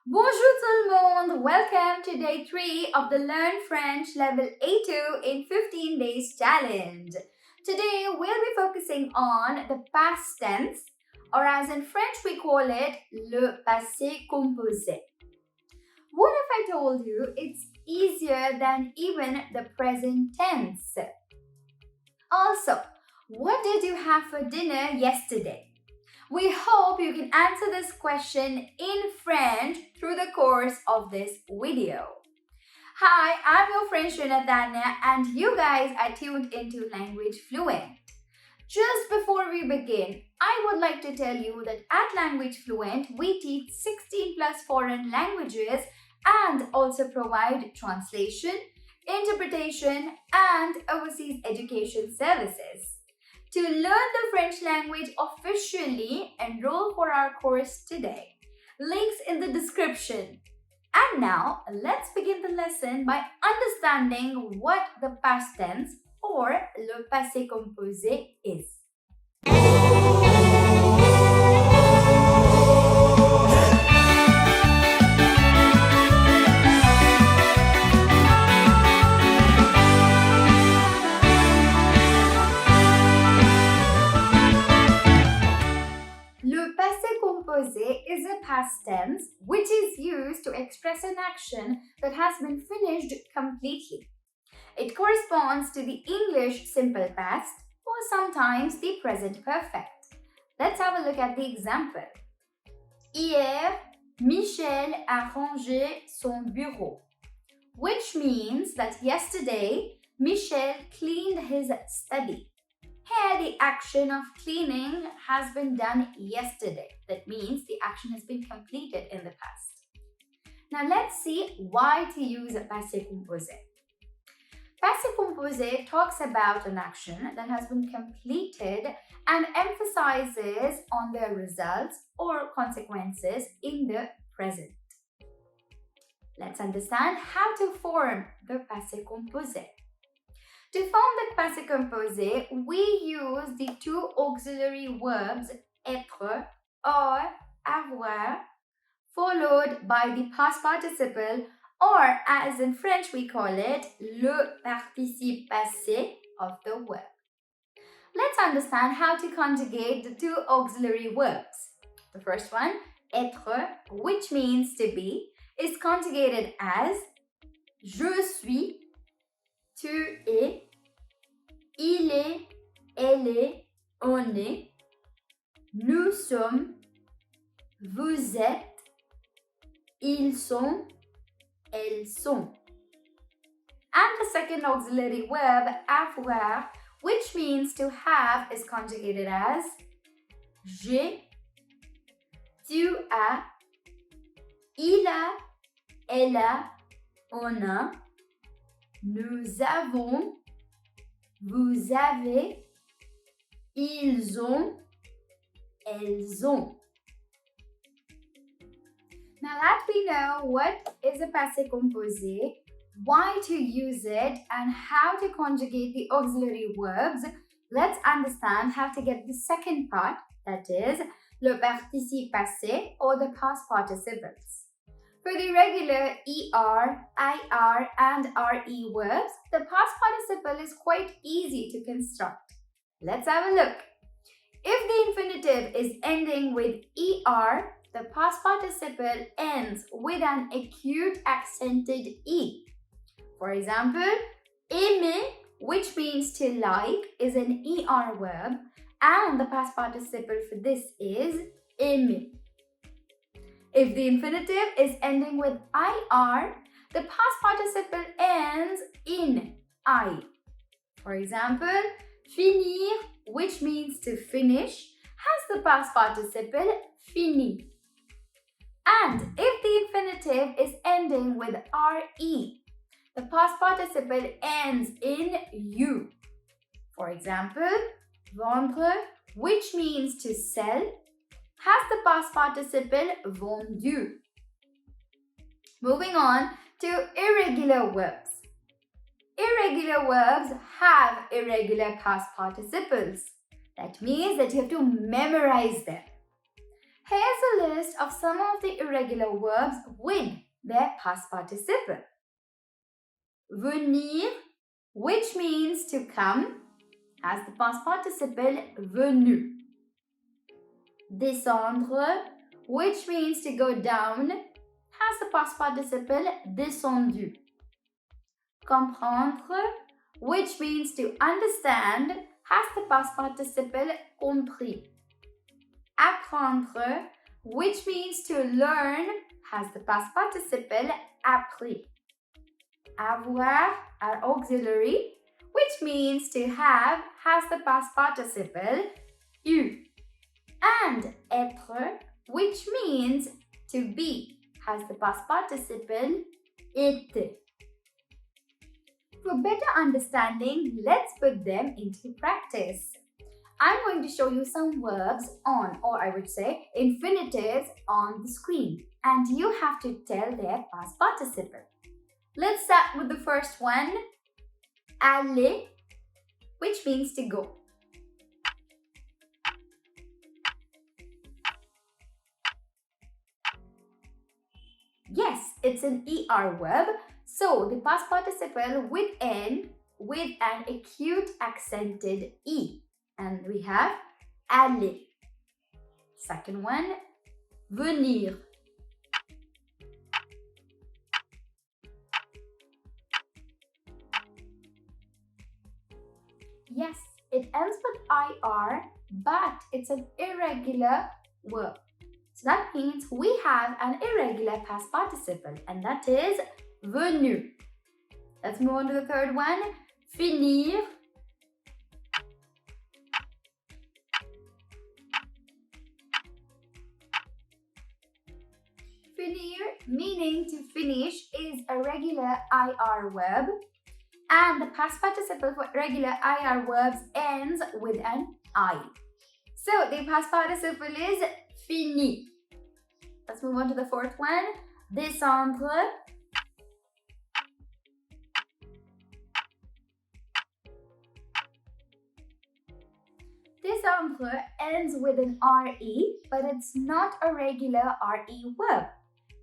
Bonjour tout le monde! Welcome to day 3 of the Learn French Level A2 in 15 Days Challenge. Today we'll be focusing on the past tense, or as in French we call it le passé composé. What if I told you it's easier than even the present tense? Also, what did you have for dinner yesterday? We hope you can answer this question in French through the course of this video. Hi, I'm your friend Srinadanya and you guys are tuned into Language Fluent. Just before we begin, I would like to tell you that at Language Fluent, we teach 16 plus foreign languages and also provide translation, interpretation, and overseas education services. To learn the French language officially, enroll for our course today. Links in the description. And now, let's begin the lesson by understanding what the past tense or le passé composé is. Le passé composé is a past tense which is used to express an action that has been finished completely. It corresponds to the English simple past or sometimes the present perfect. Let's have a look at the example. Hier, Michel a rangé son bureau, which means that yesterday, Michel cleaned his study. Here, the action of cleaning has been done yesterday. That means the action has been completed in the past. Now, let's see why to use a passé composé. Passé composé talks about an action that has been completed and emphasizes on the results or consequences in the present. Let's understand how to form the passé composé. To form the passé composé, we use the two auxiliary verbs être or avoir, followed by the past participle, or as in French we call it le participe passé of the verb. Let's understand how to conjugate the two auxiliary verbs. The first one, être, which means to be, is conjugated as je suis, tu es, il est, elle est, on est, nous sommes, vous êtes, ils sont, elles sont. And the second auxiliary verb, avoir, which means to have, is conjugated as j'ai, tu as, il a, elle a, on a, nous avons, vous avez, ils ont, elles ont. Now that we know what is a passé composé, why to use it, and how to conjugate the auxiliary verbs, let's understand how to get the second part, that is, le participe passé or the past participles. For the regular ER, IR, and RE verbs, the past participle is quite easy to construct. Let's have a look. If the infinitive is ending with ER, the past participle ends with an acute accented E. For example, aimer, which means to like, is an ER verb, and the past participle for this is aimer. If the infinitive is ending with IR, the past participle ends in I. For example, finir, which means to finish, has the past participle fini. And if the infinitive is ending with RE, the past participle ends in U. For example, vendre, which means to sell, has the past participle vendu. Moving on to irregular verbs. Irregular verbs have irregular past participles. That means that you have to memorize them. Here's a list of some of the irregular verbs with their past participle. Venir, which means to come, has the past participle venu. Descendre, which means to go down, has the past participle descendu. Comprendre, which means to understand, has the past participle compris. Apprendre, which means to learn, has the past participle appris. Avoir, our auxiliary, which means to have, has the past participle eu. And être, which means to be, has the past participle était. For better understanding, let's put them into practice. I'm going to show you some verbs or I would say, infinitives on the screen. And you have to tell their past participle. Let's start with the first one, aller, which means to go. Yes, it's an ER verb. So the past participle with an acute accented E. And we have aller. Second one, venir. Yes, it ends with IR, but it's an irregular verb. So that means we have an irregular past participle, and that is venu. Let's move on to the third one, finir. Finir, meaning to finish, is a regular IR verb, and the past participle for regular IR verbs ends with an I. So the past participle is fini. Let's move on to the fourth one, descendre. Descendre ends with an RE, but it's not a regular RE verb.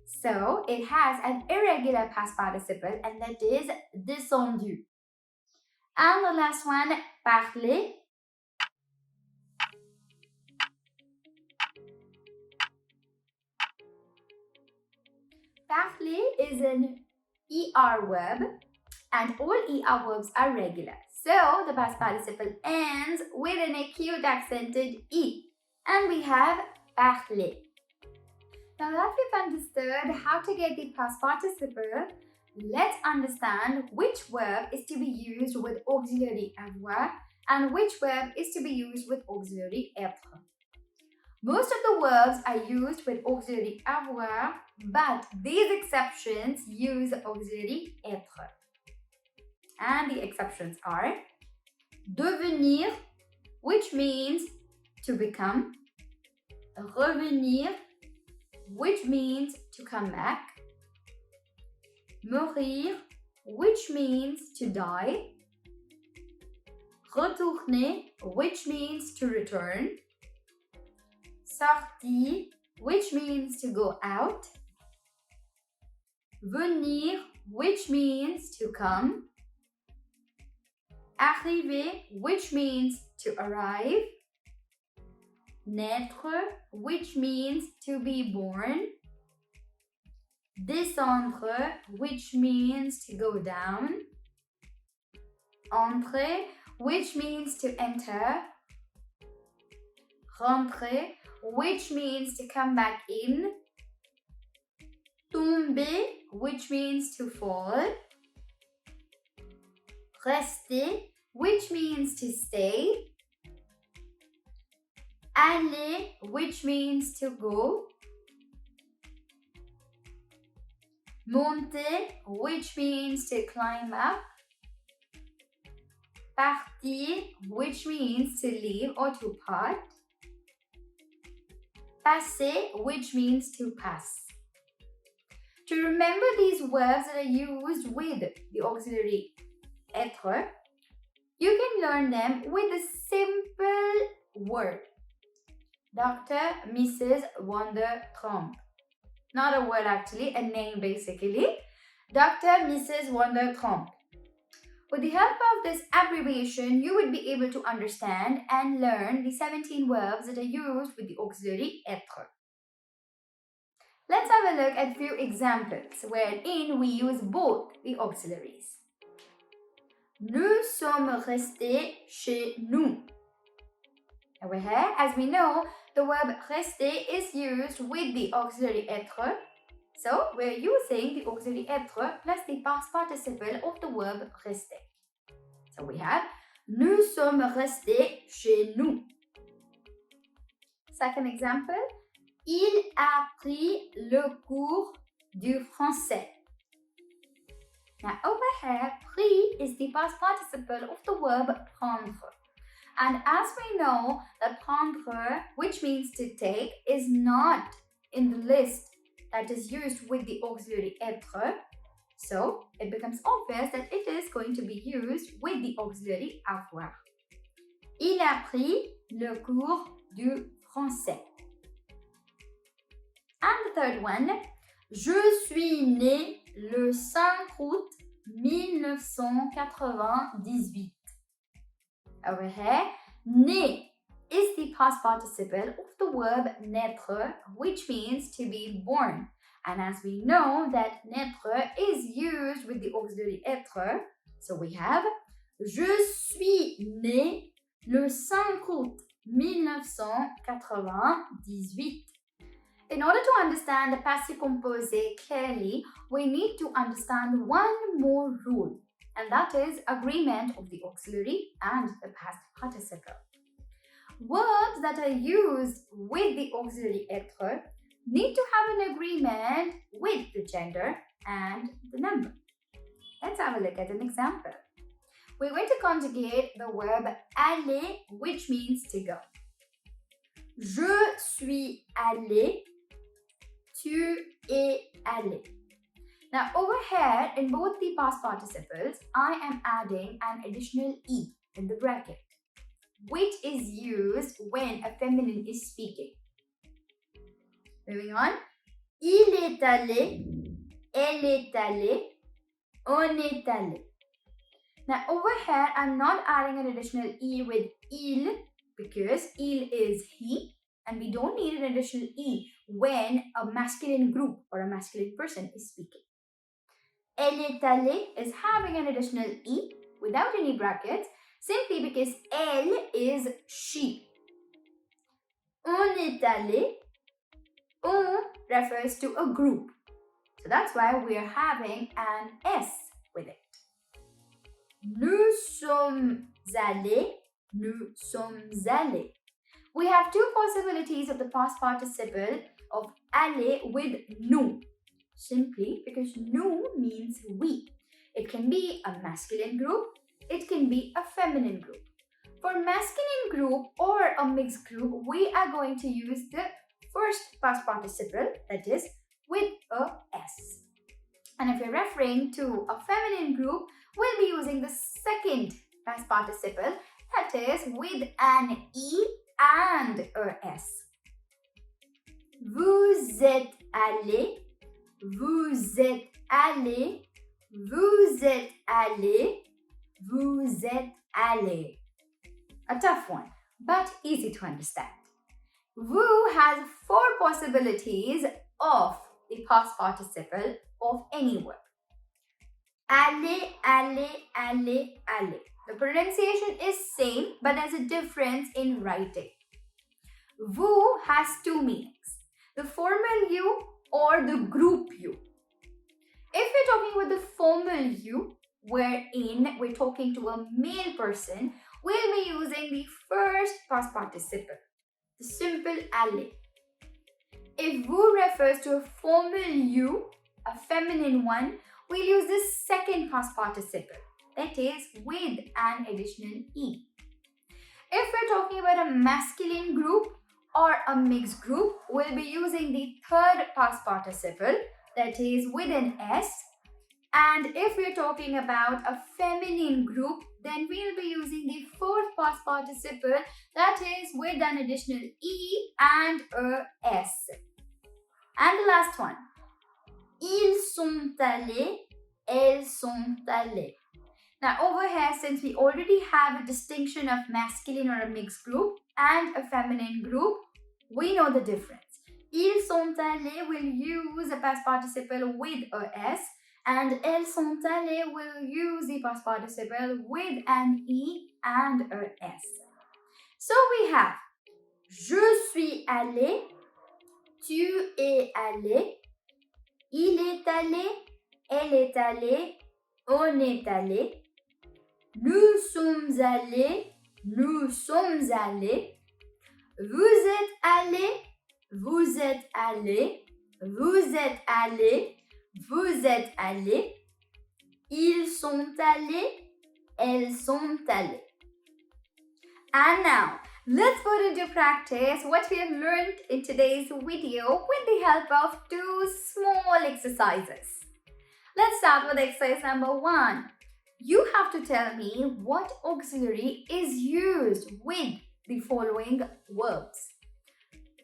So it has an irregular past participle, and that is descendu. And the last one, parler. Parler is an ER verb, and all ER verbs are regular. So the past participle ends with an acute accented E, and we have parler. Now that we've understood how to get the past participle, let's understand which verb is to be used with auxiliary avoir and which verb is to be used with auxiliary être. Most of the verbs are used with auxiliary avoir, but these exceptions use auxiliary être. And the exceptions are devenir, which means to become, revenir, which means to come back, mourir, which means to die, retourner, which means to return, sortir, which means to go out, venir, which means to come, arriver, which means to arrive, naître, which means to be born, descendre, which means to go down, entrer, which means to enter, rentrer, which means to come back in, tomber, which means to fall, rester, which means to stay, aller, which means to go, monter, which means to climb up, partir, which means to leave or to part, passer, which means to pass. To remember these verbs that are used with the auxiliary être, you can learn them with a simple word. Dr. Mrs. Wonder Trump. Not a word actually, a name basically. Dr. Mrs. Wonder Trump. With the help of this abbreviation, you would be able to understand and learn the 17 verbs that are used with the auxiliary être. Let's have a look at a few examples wherein we use both the auxiliaries. Nous sommes restés chez nous. Over here, as we know, the verb rester is used with the auxiliary être. So, we're using the auxiliary être plus the past participle of the verb rester. So, we have Nous sommes restés chez nous. Second example. Il a pris le cours du français. Now, over here, pris is the past participle of the verb prendre. And as we know that prendre, which means to take, is not in the list that is used with the auxiliary être. So, it becomes obvious that it is going to be used with the auxiliary avoir. Il a pris le cours du français. And the third one, je suis né le 5 août 1998. Over here, né is the past participle of the verb naître, which means to be born. And as we know that naître is used with the auxiliary être, so we have Je suis né le 5 août 1998. In order to understand the passive composé clearly, we need to understand one more rule, and that is agreement of the auxiliary and the past participle. Verbs that are used with the auxiliary être need to have an agreement with the gender and the number. Let's have a look at an example. We're going to conjugate the verb aller, which means to go. Je suis allé, tu es allé. Now over here, in both the past participles, I am adding an additional E in the bracket, which is used when a feminine is speaking. Moving on. Il est allé, elle est allée, on est allé. Now over here, I'm not adding an additional E with il because il is he, and we don't need an additional E when a masculine group or a masculine person is speaking. Elle est allée is having an additional E without any brackets simply because elle is she. On est allé, on refers to a group. So that's why we are having an S with it. Nous sommes allés, nous sommes allés. We have two possibilities of the past participle of aller with nous, simply because nous means we. It can be a masculine group, it can be a feminine group. For masculine group or a mixed group, we are going to use the first past participle, that is with a S. And if you're referring to a feminine group, we'll be using the second past participle, that is with an E and a S. Vous êtes allé, vous êtes allé, vous êtes allé, vous êtes allé. A tough one, but easy to understand. Vous has four possibilities of the past participle of any word. Aller, aller, aller, aller. The pronunciation is same, but there's a difference in writing. Vous has two meanings, the formal you or the group you. If we're talking about the formal you, wherein we're talking to a male person, we'll be using the first past participle, the simple aller. If vous refers to a formal you, a feminine one, we'll use the second past participle, that is with an additional E. If we're talking about a masculine group or a mixed group, we'll be using the third past participle, that is with an S, And if we're talking about a feminine group, then we'll be using the fourth past participle, that is with an additional E and a S. And the last one. Ils sont allés, elles sont allées. Now over here, since we already have a distinction of masculine or a mixed group and a feminine group, we know the difference. Ils sont allés will use a past participle with a S, and elles sont allées will use the past participle with an E and a S. So we have je suis allé, tu es allé, il est allé, elle est allée, on est allé, nous sommes allés, nous sommes allés, vous êtes allé, vous êtes allé, vous êtes allé, vous êtes allé, ils sont allés, elles sont allées. And now, let's put into practice what we have learned in today's video with the help of two small exercises. Let's start with exercise number 1. You have to tell me what auxiliary is used with the following verbs.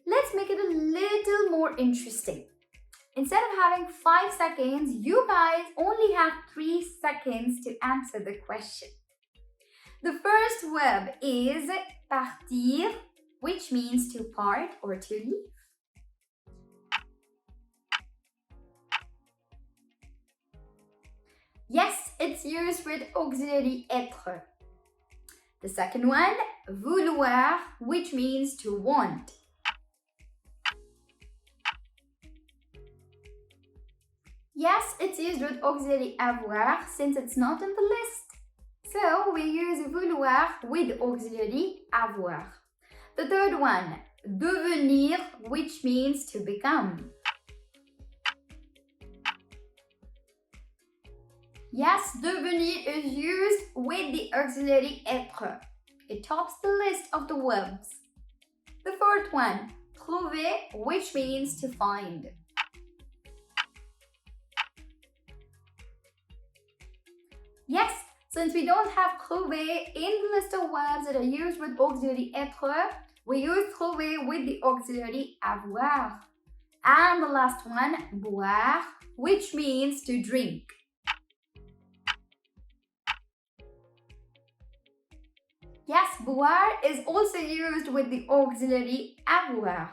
Let's make it a little more interesting. Instead of having 5 seconds, you guys only have 3 seconds to answer the question. The first verb is partir, which means to part or to leave. Yes, it's used with auxiliary être. The second one, vouloir, which means to want. Yes, it's used with auxiliary avoir since it's not on the list. So we use vouloir with auxiliary avoir. The third one, devenir, which means to become. Yes, devenir is used with the auxiliary être. It tops the list of the verbs. The fourth one, trouver, which means to find. Yes, since we don't have trouver in the list of verbs that are used with auxiliary être, we use trouver with the auxiliary avoir. And the last one, boire, which means to drink. Yes, boire is also used with the auxiliary avoir.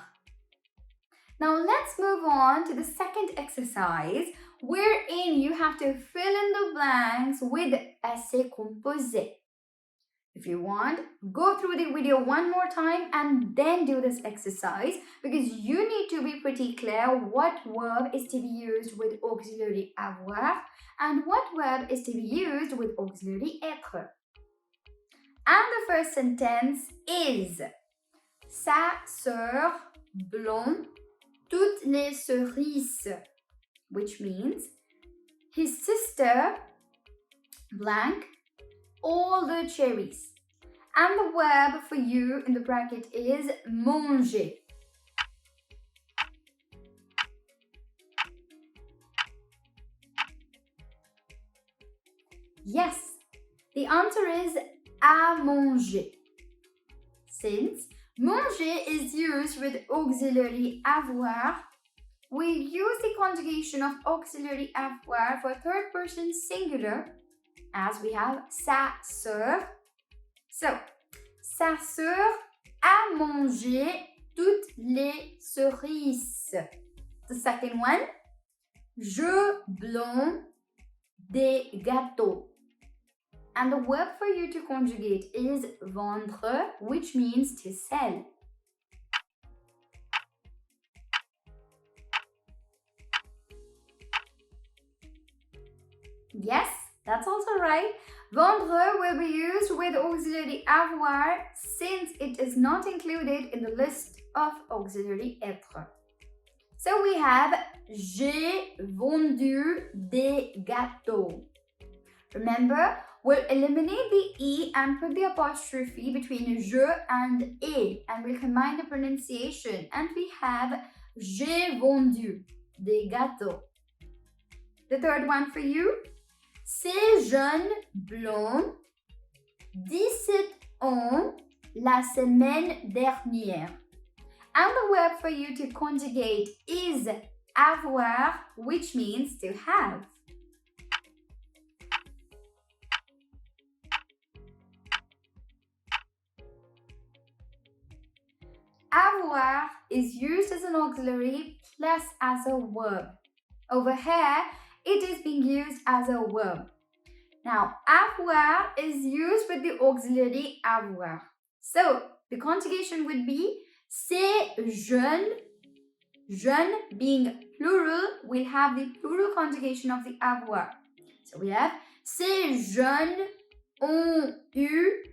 Now let's move on to the second exercise, wherein you have to fill in the blanks with essai composé. If you want, go through the video one more time and then do this exercise, because you need to be pretty clear what verb is to be used with auxiliary avoir and what verb is to be used with auxiliary être. And the first sentence is sa sœur blonde toutes les cerises, which means his sister blank all the cherries. And the verb for you in the bracket is manger. Yes, the answer is à manger. Since manger is used with auxiliary avoir, we use the conjugation of auxiliary avoir for third person singular, as we have sa sœur. So, sa sœur a mangé toutes les cerises. The second one, je blonde des gâteaux. And the verb for you to conjugate is vendre, which means to sell. Yes, that's also right. Vendre will be used with auxiliary avoir since it is not included in the list of auxiliary être. So we have j'ai vendu des gâteaux. Remember, we'll eliminate the E and put the apostrophe between je and et, and we'll combine the pronunciation, and we have j'ai vendu des gâteaux. The third one for you. Ces jeunes blonds 17 ans la semaine dernière. And the verb for you to conjugate is avoir, which means to have. Avoir is used as an auxiliary plus as a verb. Over here, it is being used as a verb. Now, avoir is used with the auxiliary avoir. So, the conjugation would be ces jeunes, jeunes being plural, will have the plural conjugation of the avoir. So, we have ces jeunes ont eu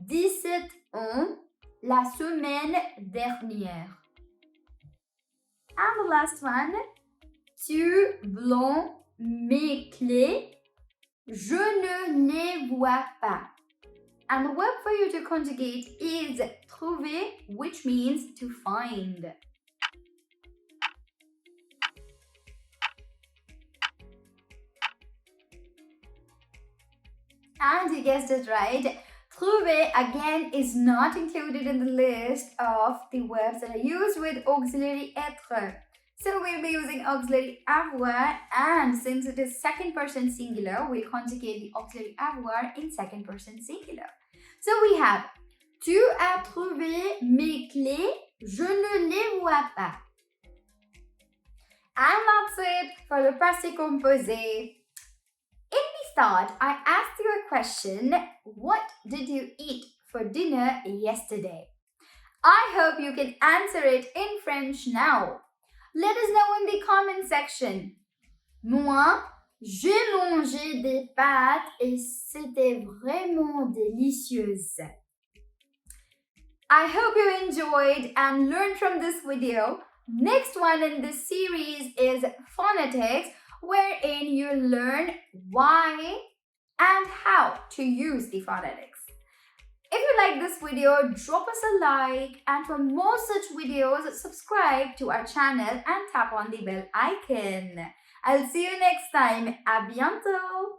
17 ans la semaine dernière. And the last one, tu blonds mes clés, je ne les vois pas. And the verb for you to conjugate is trouver, which means to find. And you guessed it right. Trouver again is not included in the list of the verbs that are used with auxiliary être. So we'll be using auxiliary avoir, and since it is second person singular, we'll conjugate the auxiliary avoir in second person singular. So we have tu as trouvé mes clés, je ne les vois pas. And that's it for le passé composé. In the start, I asked you a question, what did you eat for dinner yesterday? I hope you can answer it in French now. Let us know in the comment section. Moi, j'ai mangé des pâtes et c'était vraiment délicieuse. I hope you enjoyed and learned from this video. Next one in this series is phonetics, wherein you learn why and how to use the phonetics. If you like this video, drop us a like, and for more such videos, subscribe to our channel and tap on the bell icon. I'll see you next time. À bientôt!